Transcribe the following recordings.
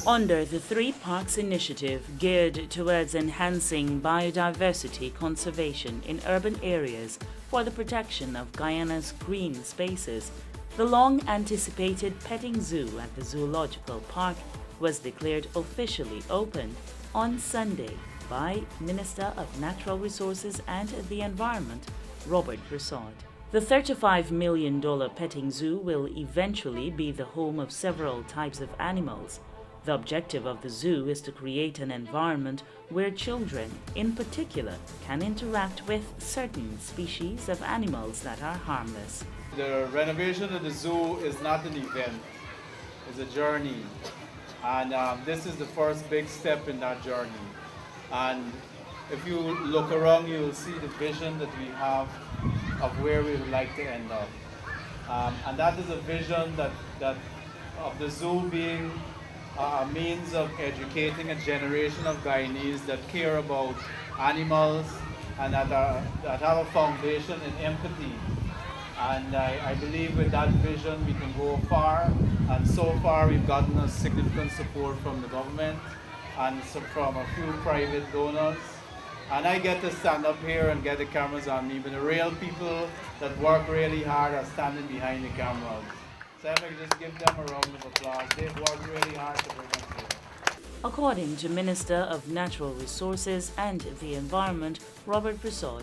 Under the Three Parks initiative geared towards enhancing biodiversity conservation in urban areas for the protection of Guyana's green spaces, the long-anticipated petting zoo at the Zoological Park was declared officially open on Sunday by Minister of Natural Resources and the Environment, Robert Broussard. The $35 million petting zoo will eventually be the home of several types of animals. The objective of the zoo is to create an environment where children, in particular, can interact with certain species of animals that are harmless. The renovation of the zoo is not an event, it's a journey. And this is the first big step in that journey. And if you look around, you will see the vision that we have of where we would like to end up. And that is a vision that of the zoo being a means of educating a generation of Guyanese that care about animals and that have a foundation in empathy. And I believe with that vision we can go far, and so far we've gotten a significant support from the government and from a few private donors. And I get to stand up here and get the cameras on me, but the real people that work really hard are standing behind the cameras. So if I could just give them a round of applause. They've worked really hard to bring us here. According to Minister of Natural Resources and the Environment, Robert Broussard,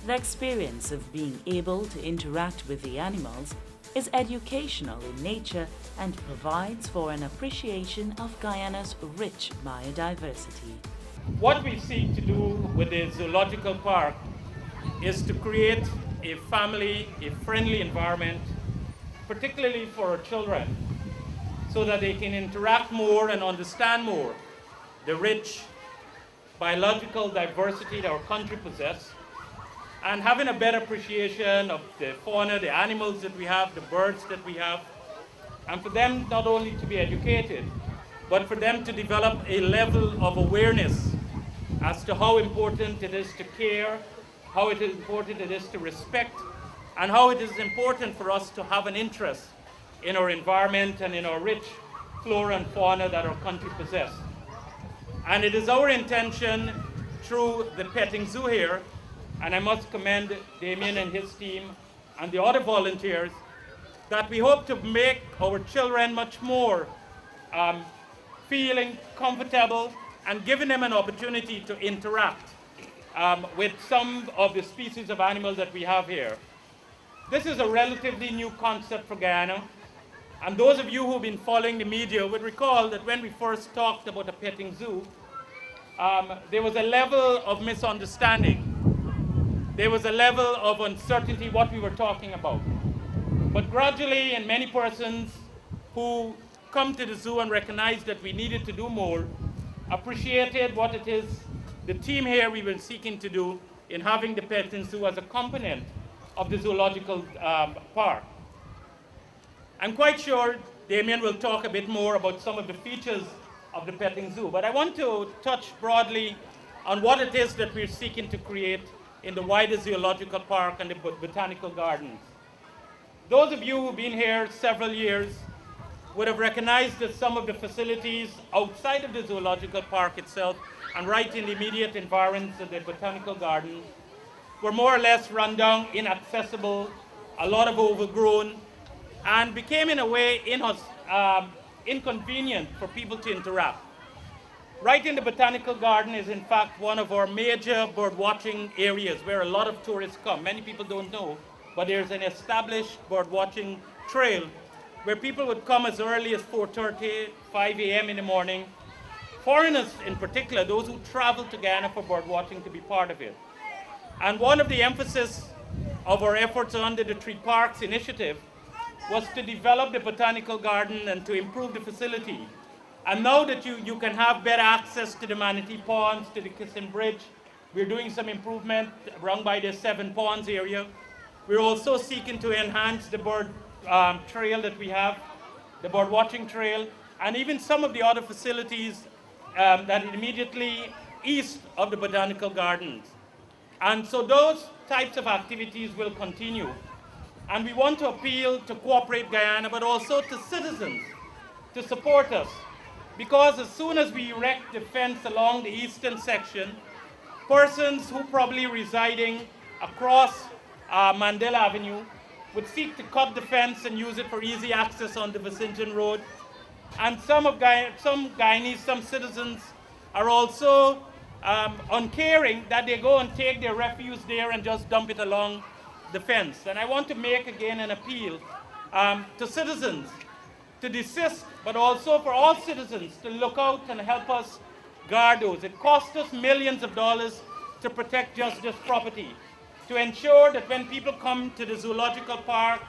the experience of being able to interact with the animals is educational in nature and provides for an appreciation of Guyana's rich biodiversity. What we seek to do with the Zoological Park is to create a friendly environment, particularly for our children, so that they can interact more and understand more the rich biological diversity that our country possesses, and having a better appreciation of the fauna, the animals that we have, the birds that we have, and for them not only to be educated, but for them to develop a level of awareness as to how important it is to care, how important it is to respect, and how it is important for us to have an interest in our environment and in our rich flora and fauna that our country possesses. And it is our intention through the petting zoo here, and I must commend Damien and his team and the other volunteers, that we hope to make our children much more feeling comfortable and giving them an opportunity to interact with some of the species of animals that we have here. This is a relatively new concept for Guyana, and those of you who've been following the media would recall that when we first talked about a petting zoo, there was a level of misunderstanding. There was a level of uncertainty what we were talking about. But gradually, and many persons who come to the zoo and recognize that we needed to do more, appreciated what it is the team here we've been seeking to do in having the petting zoo as a component of the Zoological Park. I'm quite sure Damien will talk a bit more about some of the features of the petting zoo, but I want to touch broadly on what it is that we're seeking to create in the wider Zoological Park and the Botanical Gardens. Those of you who've been here several years would have recognized that some of the facilities outside of the Zoological Park itself and right in the immediate environs of the Botanical Garden were more or less run down, inaccessible, a lot of overgrown, and became in a way inconvenient for people to interact. Right in the Botanical Garden is in fact one of our major bird watching areas where a lot of tourists come. Many people don't know, but there's an established bird watching trail where people would come as early as 4:30, 5 a.m. in the morning. Foreigners in particular, those who travel to Guyana for bird watching, to be part of it. And one of the emphasis of our efforts under the Three Parks initiative was to develop the Botanical Garden and to improve the facility. And now that you can have better access to the Manatee Ponds, to the Kissing Bridge, we're doing some improvement around by the Seven Ponds area. We're also seeking to enhance the bird trail that we have, the bird watching trail, and even some of the other facilities that are immediately east of the Botanical Gardens. And so those types of activities will continue. And we want to appeal to Cooperate Guyana, but also to citizens to support us. because as soon as we erect the fence along the eastern section, persons who probably residing across Mandela Avenue would seek to cut the fence and use it for easy access on the Vicinton Road. And some Guyanese, some citizens are also uncaring that they go and take their refuse there and just dump it along the fence. And I want to make again an appeal to citizens to desist, but also for all citizens to look out and help us guard those. It costs us millions of dollars to protect just this property, to ensure that when people come to the zoological park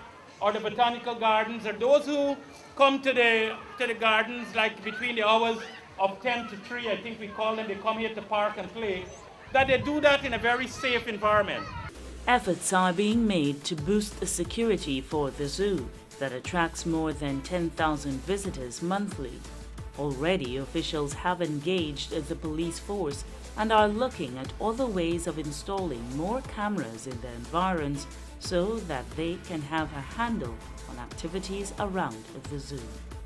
or the botanical gardens, or those who come to the gardens like between the hours of 10 to 3, I think we call them, they come here to park and play, that they do that in a very safe environment. Efforts are being made to boost the security for the zoo that attracts more than 10,000 visitors monthly. Already, officials have engaged the police force and are looking at other ways of installing more cameras in their environs so that they can have a handle on activities around the zoo.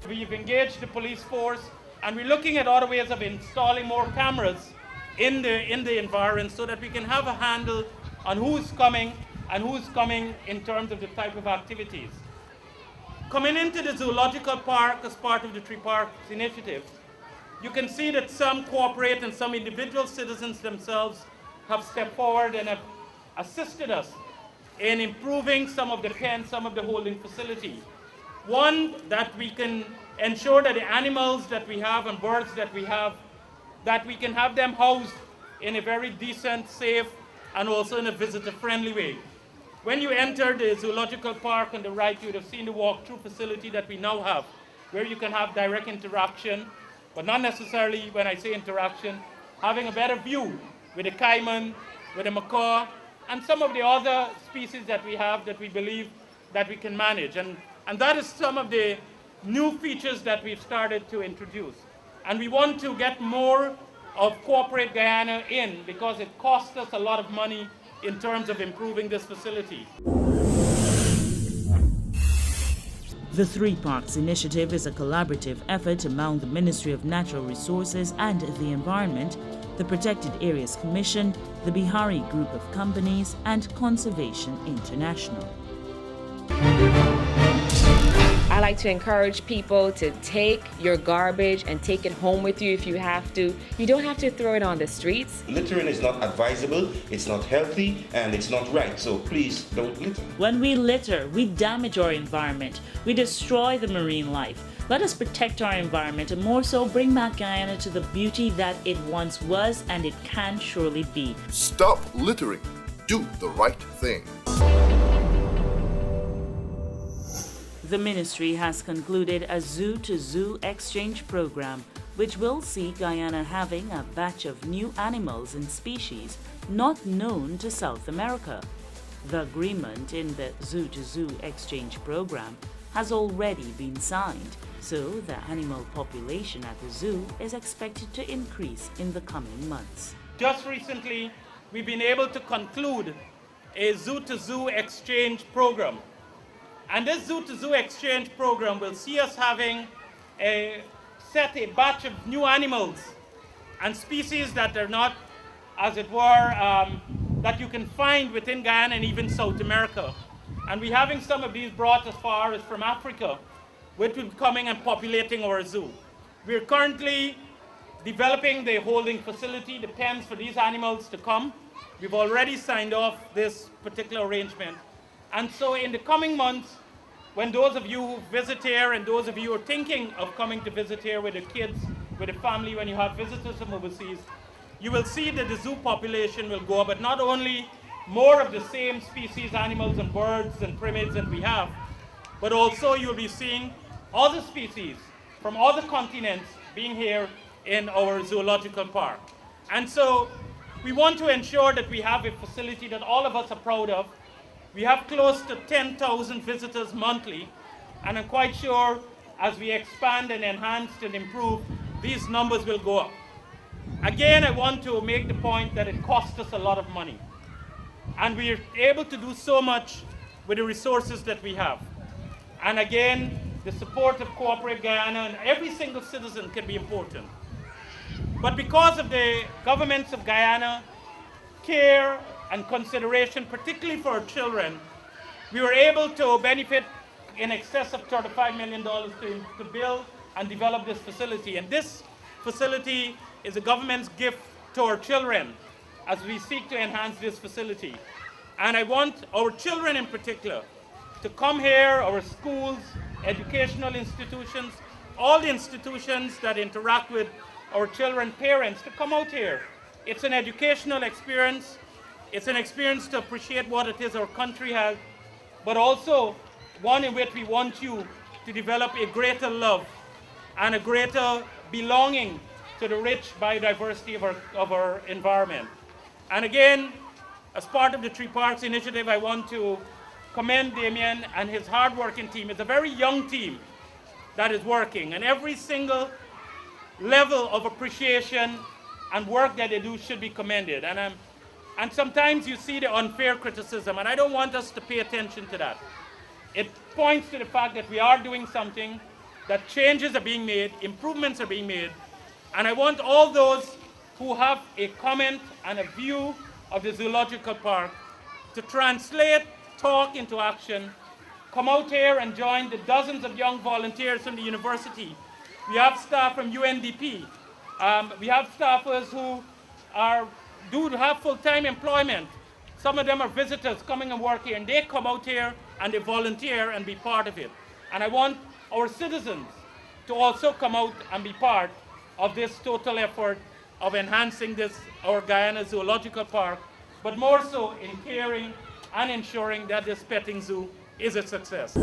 We've engaged the police force and we're looking at other ways of installing more cameras in the environs so that we can have a handle on who's coming and who's coming in terms of the type of activities. Coming into the zoological park as part of the Three Parks initiative, you can see that some cooperate and some individual citizens themselves have stepped forward and have assisted us in improving some of the pens, some of the holding facility. One, that we can ensure that the animals that we have and birds that we have, that we can have them housed in a very decent, safe, and also in a visitor-friendly way. When you enter the zoological park on the right, you would have seen the walk-through facility that we now have, where you can have direct interaction, but not necessarily, when I say interaction, having a better view with the caiman, with the macaw, and some of the other species that we have that we believe that we can manage. And that is some of the new features that we've started to introduce. And we want to get more of corporate Guyana in because it costs us a lot of money in terms of improving this facility. The Three Parks Initiative is a collaborative effort among the Ministry of Natural Resources and the Environment, the Protected Areas Commission, the Bihari Group of Companies, and Conservation International. I like to encourage people to take your garbage and take it home with you if you have to. You don't have to throw it on the streets. Littering is not advisable, it's not healthy, and it's not right, so please don't litter. When we litter, we damage our environment. We destroy the marine life. Let us protect our environment and more so bring back Guyana to the beauty that it once was and it can surely be. Stop littering. Do the right thing. The ministry has concluded a zoo-to-zoo exchange program which will see Guyana having a batch of new animals and species not known to South America. The agreement in the zoo-to-zoo exchange program has already been signed, so the animal population at the zoo is expected to increase in the coming months. Just recently, we've been able to conclude a zoo-to-zoo exchange program. And this zoo-to-zoo exchange program will see us having a batch of new animals and species that are not, as it were, that you can find within Guyana and even South America. And we're having some of these brought as far as from Africa, which will be coming and populating our zoo. We're currently developing the holding facility, the pens for these animals to come. We've already signed off this particular arrangement. And so in the coming months, when those of you who visit here and those of you who are thinking of coming to visit here with the kids, with the family, when you have visitors from overseas, you will see that the zoo population will go up, but not only more of the same species, animals and birds and primates that we have, but also you'll be seeing other species from other continents being here in our zoological park. And so we want to ensure that we have a facility that all of us are proud of. We have close to 10,000 visitors monthly, and I'm quite sure as we expand and enhance and improve, these numbers will go up. Again, I want to make the point that it costs us a lot of money, and we're able to do so much with the resources that we have. And again, the support of Cooperate Guyana, and every single citizen can be important. But because of the governments of Guyana, care and consideration, particularly for our children, we were able to benefit in excess of $35 million to build and develop this facility. And this facility is the government's gift to our children as we seek to enhance this facility. And I want our children in particular to come here, our schools, educational institutions, all the institutions that interact with our children, parents, to come out here. It's an educational experience. It's an experience to appreciate what it is our country has, but also one in which we want you to develop a greater love and a greater belonging to the rich biodiversity of our environment. And again, as part of the Three Parks Initiative, I want to commend Damien and his hard-working team. It's a very young team that is working, and every single level of appreciation and work that they do should be commended. And sometimes you see the unfair criticism, and I don't want us to pay attention to that. It points to the fact that we are doing something, that changes are being made, improvements are being made, and I want all those who have a comment and a view of the zoological park to translate talk into action. Come out here and join the dozens of young volunteers from the university. We have staff from UNDP. We have staffers who do have full-time employment. Some of them are visitors coming and work here, and they come out here and they volunteer and be part of it. And I want our citizens to also come out and be part of this total effort of enhancing our Guyana Zoological Park, but more so in caring and ensuring that this petting zoo is a success.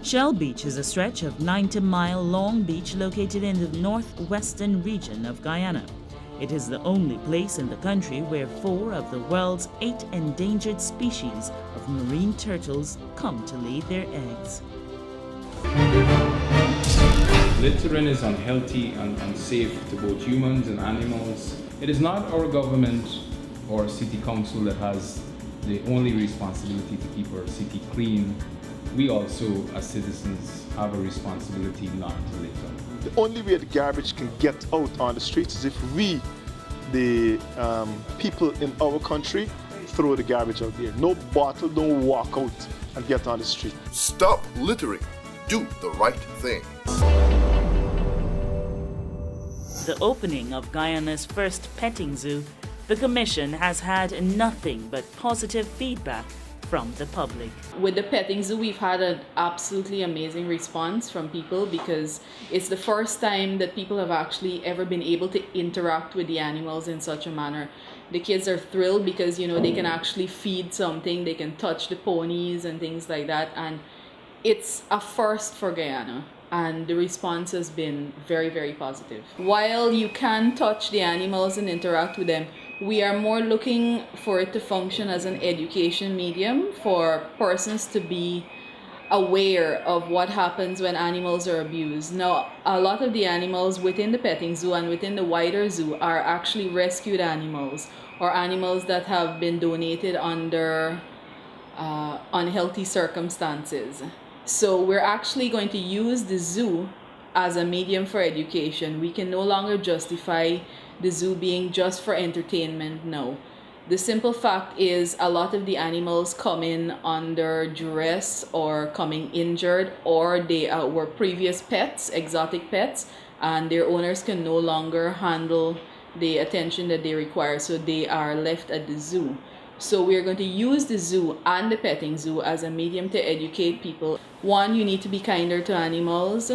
Shell Beach is a stretch of 90-mile long beach located in the northwestern region of Guyana. It is the only place in the country where 4 of the world's 8 endangered species of marine turtles come to lay their eggs. Littering is unhealthy and unsafe to both humans and animals. It is not our government or city council that has the only responsibility to keep our city clean. We also, as citizens, have a responsibility not to litter. The only way the garbage can get out on the streets is if we, the people in our country, throw the garbage out there. No bottle, don't walk out and get on the street. Stop littering. Do the right thing. The opening of Guyana's first petting zoo, the Commission has had nothing but positive feedback from the public. With the petting zoo, we've had an absolutely amazing response from people because it's the first time that people have actually ever been able to interact with the animals in such a manner. The kids are thrilled because, you know, they can actually feed something, they can touch the ponies and things like that, and it's a first for Guyana. And the response has been very, very positive. While you can touch the animals and interact with them, we are more looking for it to function as an education medium for persons to be aware of what happens when animals are abused. Now, a lot of the animals within the petting zoo and within the wider zoo are actually rescued animals or animals that have been donated under unhealthy circumstances. So we're actually going to use the zoo as a medium for education. We can no longer justify the zoo being just for entertainment now. The simple fact is a lot of the animals come in under duress or coming injured, or they were previous pets, exotic pets, and their owners can no longer handle the attention that they require, so they are left at the zoo. So we're going to use the zoo and the petting zoo as a medium to educate people. 1, you need to be kinder to animals.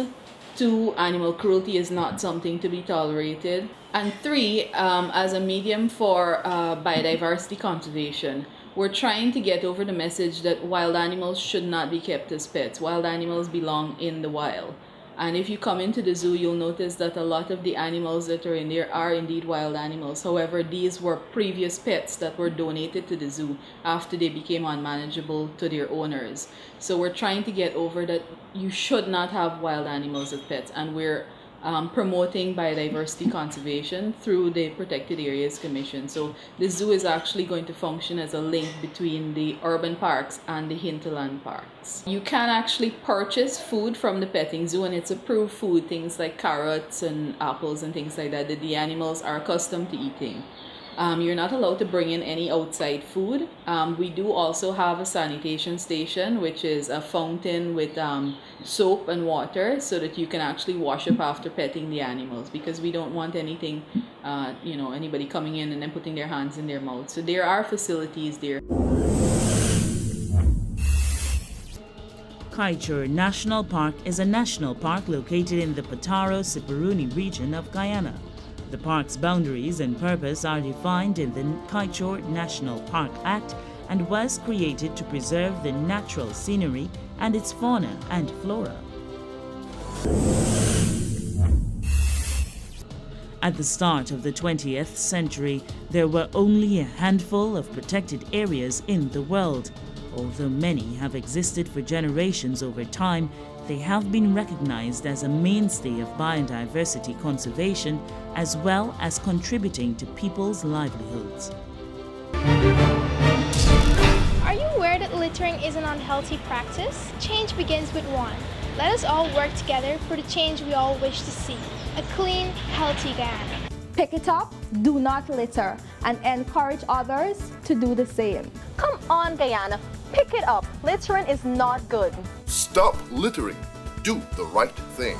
2, animal cruelty is not something to be tolerated. And 3, as a medium for biodiversity conservation, we're trying to get over the message that wild animals should not be kept as pets. Wild animals belong in the wild. And if you come into the zoo, you'll notice that a lot of the animals that are in there are indeed wild animals. However, these were previous pets that were donated to the zoo after they became unmanageable to their owners. So we're trying to get over that you should not have wild animals as pets, and we're promoting biodiversity conservation through the Protected Areas Commission. So the zoo is actually going to function as a link between the urban parks and the hinterland parks. You can actually purchase food from the petting zoo, and it's approved food, things like carrots and apples and things like that the animals are accustomed to eating. You're not allowed to bring in any outside food. We do also have a sanitation station, which is a fountain with soap and water so that you can actually wash up after petting the animals, because we don't want anything, anybody coming in and then putting their hands in their mouth. So there are facilities there. Kaieteur National Park is a national park located in the Pataro-Siparuni region of Guyana. The park's boundaries and purpose are defined in the Kaieteur National Park Act and was created to preserve the natural scenery and its fauna and flora. At the start of the 20th century, there were only a handful of protected areas in the world. Although many have existed for generations over time, they have been recognized as a mainstay of biodiversity conservation as well as contributing to people's livelihoods. Are you aware that littering is an unhealthy practice? Change begins with one. Let us all work together for the change we all wish to see. A clean, healthy Guyana. Pick it up, do not litter, and encourage others to do the same. Come on, Guyana, pick it up. Littering is not good. Stop littering. Do the right thing.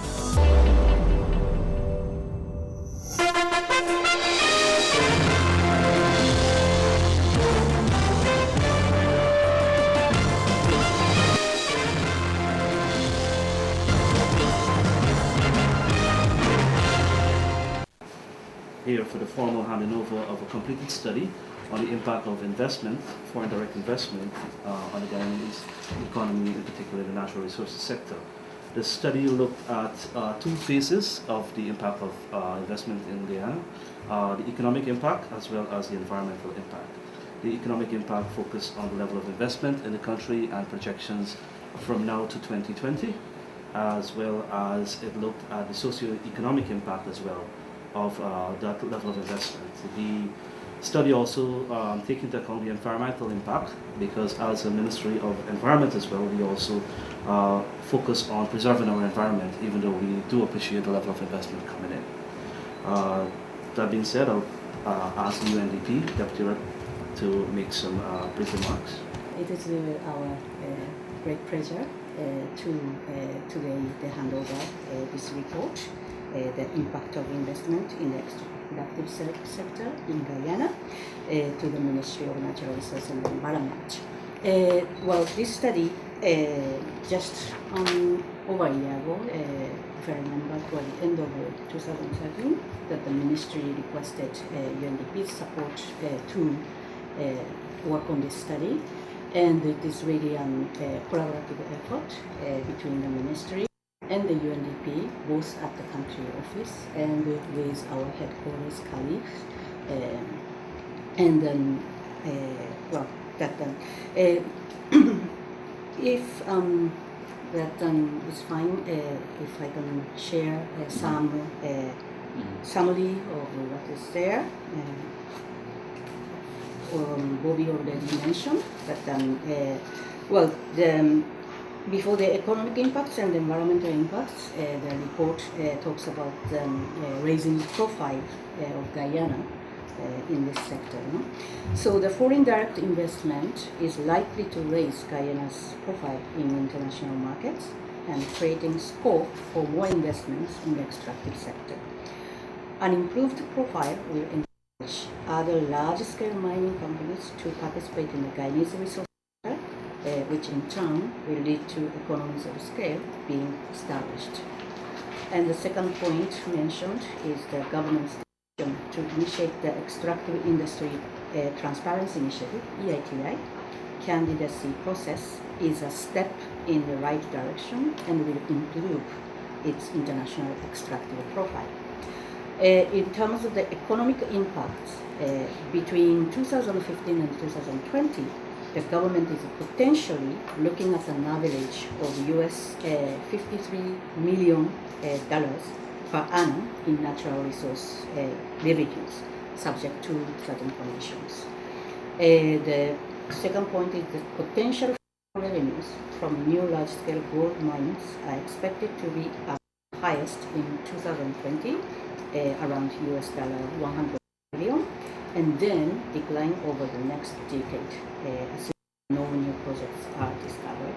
Here for the formal handing over of a completed study on the impact of investment, foreign direct investment, on the Guyanese economy, in particular the natural resources sector. The study looked at two phases of the impact of investment in Guyana, the economic impact as well as the environmental impact. The economic impact focused on the level of investment in the country and projections from now to 2020, as well as it looked at the socio-economic impact as well of that level of investment. The study also takes into account the environmental impact, because as a Ministry of Environment as well, we also focus on preserving our environment, even though we do appreciate the level of investment coming in. That being said, I'll ask the UNDP Deputy Director to make some brief remarks. It is our great pleasure to today hand over this report, the impact of investment in the extractive sector in Guyana, to the Ministry of Natural Resources and Environment. Well, this study just over a year ago, if I remember, toward the end of 2013, that the Ministry requested UNDP's support to work on this study, and it is really a collaborative effort between the Ministry and the UNDP, both at the country office and with our headquarters colleagues, and then, well, that if that is fine, if I can share some summary of what is there. Bobby already mentioned, but well, before the economic impacts and the environmental impacts, the report talks about raising the profile of Guyana in this sector. No? So the foreign direct investment is likely to raise Guyana's profile in international markets and creating scope for more investments in the extractive sector. An improved profile will encourage other large-scale mining companies to participate in the Guyanese resource sector, which in turn will lead to economies of scale being established. And the second point mentioned is the government's decision to initiate the Extractive Industry Transparency Initiative, EITI, candidacy process is a step in the right direction and will improve its international extractive profile. In terms of the economic impact, between 2015 and 2020, the government is potentially looking at an average of US $53 million per annum in natural resource revenues, subject to certain conditions. The second point is the potential revenues from new large-scale gold mines are expected to be at highest in 2020, around $100 billion, and then decline over the next decade, as no new projects are discovered.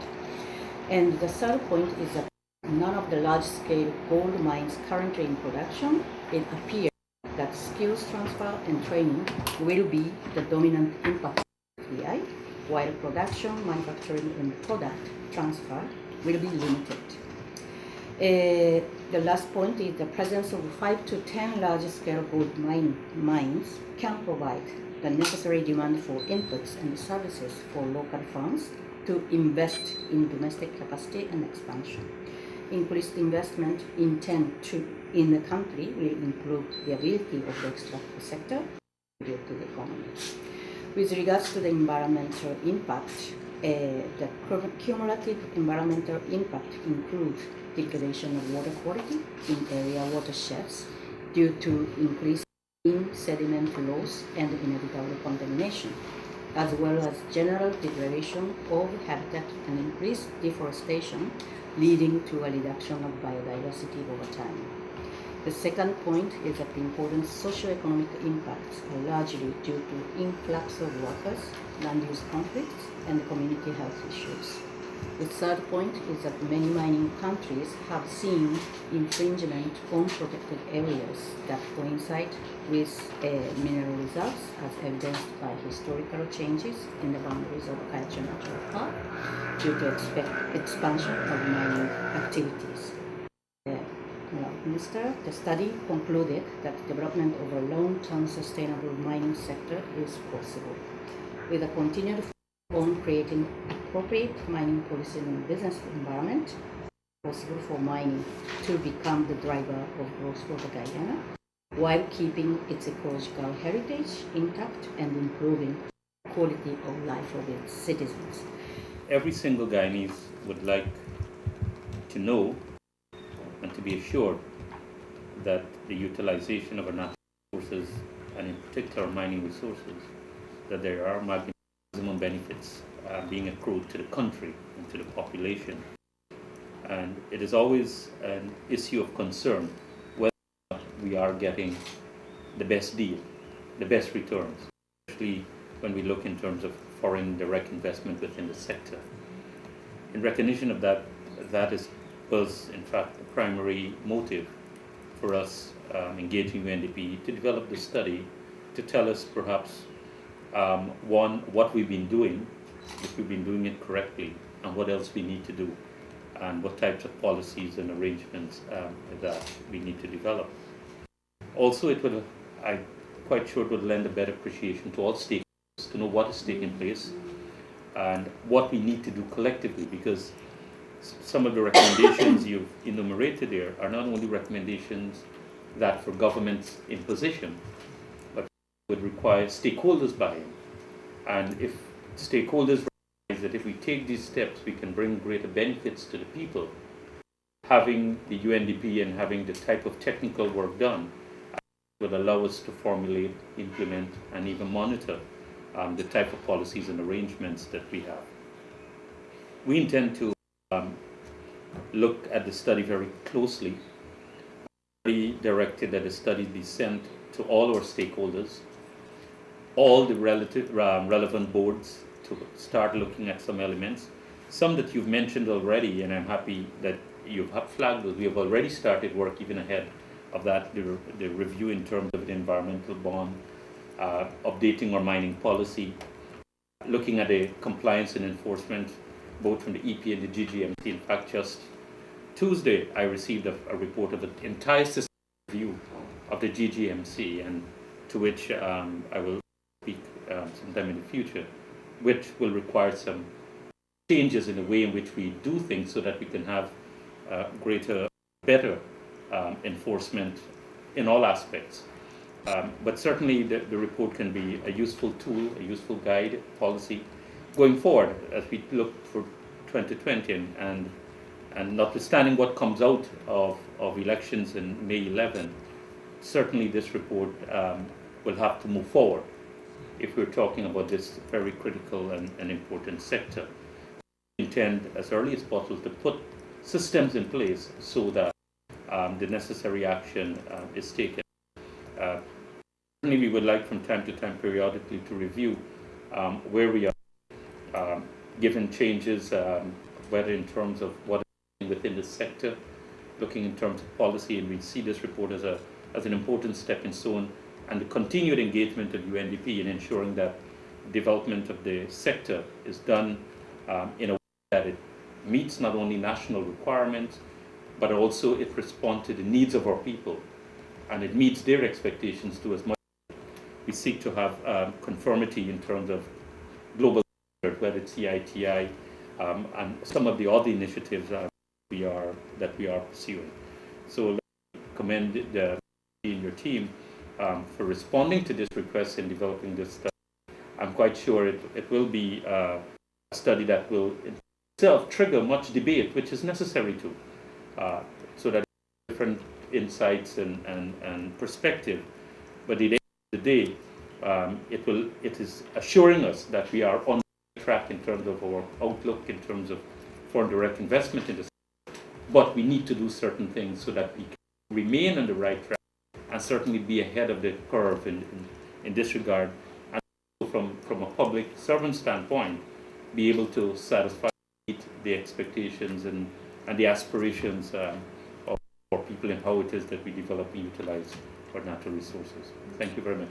And the third point is that none of the large-scale gold mines currently in production, it appears that skills transfer and training will be the dominant impact of FDI, while production, manufacturing, and product transfer will be limited. The last point is the presence of 5 to 10 large-scale gold mines can provide the necessary demand for inputs and services for local firms to invest in domestic capacity and expansion. Increased investment in the country will improve the ability of the extractive sector to contribute to the economy. With regards to the environmental impact, the cumulative environmental impact includes degradation of water quality in area watersheds due to increased sediment loss and inevitable contamination, as well as general degradation of habitat and increased deforestation, leading to a reduction of biodiversity over time. The second point is that the important socio-economic impacts are largely due to influx of workers, land use conflicts, and community health issues. The third point is that many mining countries have seen infringement on protected areas that coincide with mineral results, as evidenced by historical changes in the boundaries of Kayacha Natural Park due to expansion of mining activities. Minister, the study concluded that development of a long-term sustainable mining sector is possible, with a continued focus on creating appropriate mining policy and business environment possible for mining to become the driver of growth for the Guyana, while keeping its ecological heritage intact and improving the quality of life of its citizens. Every single Guyanese would like to know and to be assured that the utilization of our natural resources, and in particular mining resources, that there are maximum benefits being accrued to the country and to the population. And it is always an issue of concern whether we are getting the best deal, the best returns, especially when we look in terms of foreign direct investment within the sector. In recognition of that, was in fact the primary motive for us engaging UNDP to develop the study to tell us perhaps one, what we've been doing, if we've been doing it correctly, and what else we need to do, and what types of policies and arrangements that we need to develop. Also, it will, I'm quite sure it would lend a better appreciation to all stakeholders to know what is taking place and what we need to do collectively, because some of the recommendations you've enumerated there are not only recommendations that for governments in position, but would require stakeholders buy-in. And if stakeholders recognize that if we take these steps, we can bring greater benefits to the people, having the UNDP and having the type of technical work done will allow us to formulate, implement, and even monitor the type of policies and arrangements that we have. We intend to look at the study very closely. We directed that the study be sent to all our stakeholders, all the relevant boards, to start looking at some elements. Some that you've mentioned already, and I'm happy that you've flagged those. We have already started work even ahead of that, the review in terms of the environmental bond, updating our mining policy, looking at the compliance and enforcement, both from the EP and the GGMC. In fact, just Tuesday, I received a report of the entire system review of the GGMC, and to which I will speak sometime in the future, which will require some changes in the way in which we do things so that we can have better enforcement in all aspects. But certainly the report can be a useful tool, a useful guide, policy, going forward as we look for 2020 and And notwithstanding what comes out of elections in May 11, certainly this report will have to move forward if we're talking about this very critical and important sector. We intend as early as possible to put systems in place so that the necessary action is taken. Certainly we would like from time to time periodically to review where we are given changes, whether in terms of what is happening within the sector, looking in terms of policy, and we see this report as an important stepping stone, and the continued engagement of UNDP in ensuring that development of the sector is done in a way that it meets not only national requirements, but also it responds to the needs of our people, and it meets their expectations to as much as we seek to have conformity in terms of global standards, whether it's CITI and some of the other initiatives that we are pursuing. So let me commend you and your team for responding to this request and developing this study. I'm quite sure it will be a study that will itself trigger much debate, which is necessary to, so that different insights and perspective. But at the end of the day, it is assuring us that we are on track in terms of our outlook, in terms of foreign direct investment in the sector. But we need to do certain things so that we can remain on the right track and certainly be ahead of the curve in this regard, and from a public servant standpoint, be able to satisfy the expectations and the aspirations of our people and how it is that we develop and utilize our natural resources. Thank you very much.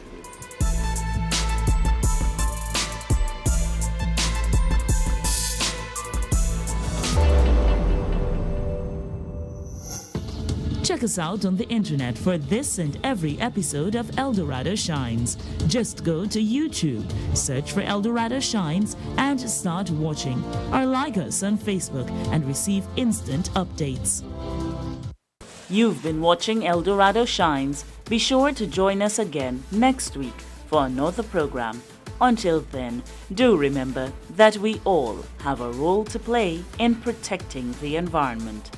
Check us out on the internet for this and every episode of El Dorado Shines. Just go to YouTube, search for El Dorado Shines, and start watching. Or like us on Facebook and receive instant updates. You've been watching El Dorado Shines. Be sure to join us again next week for another program. Until then, do remember that we all have a role to play in protecting the environment.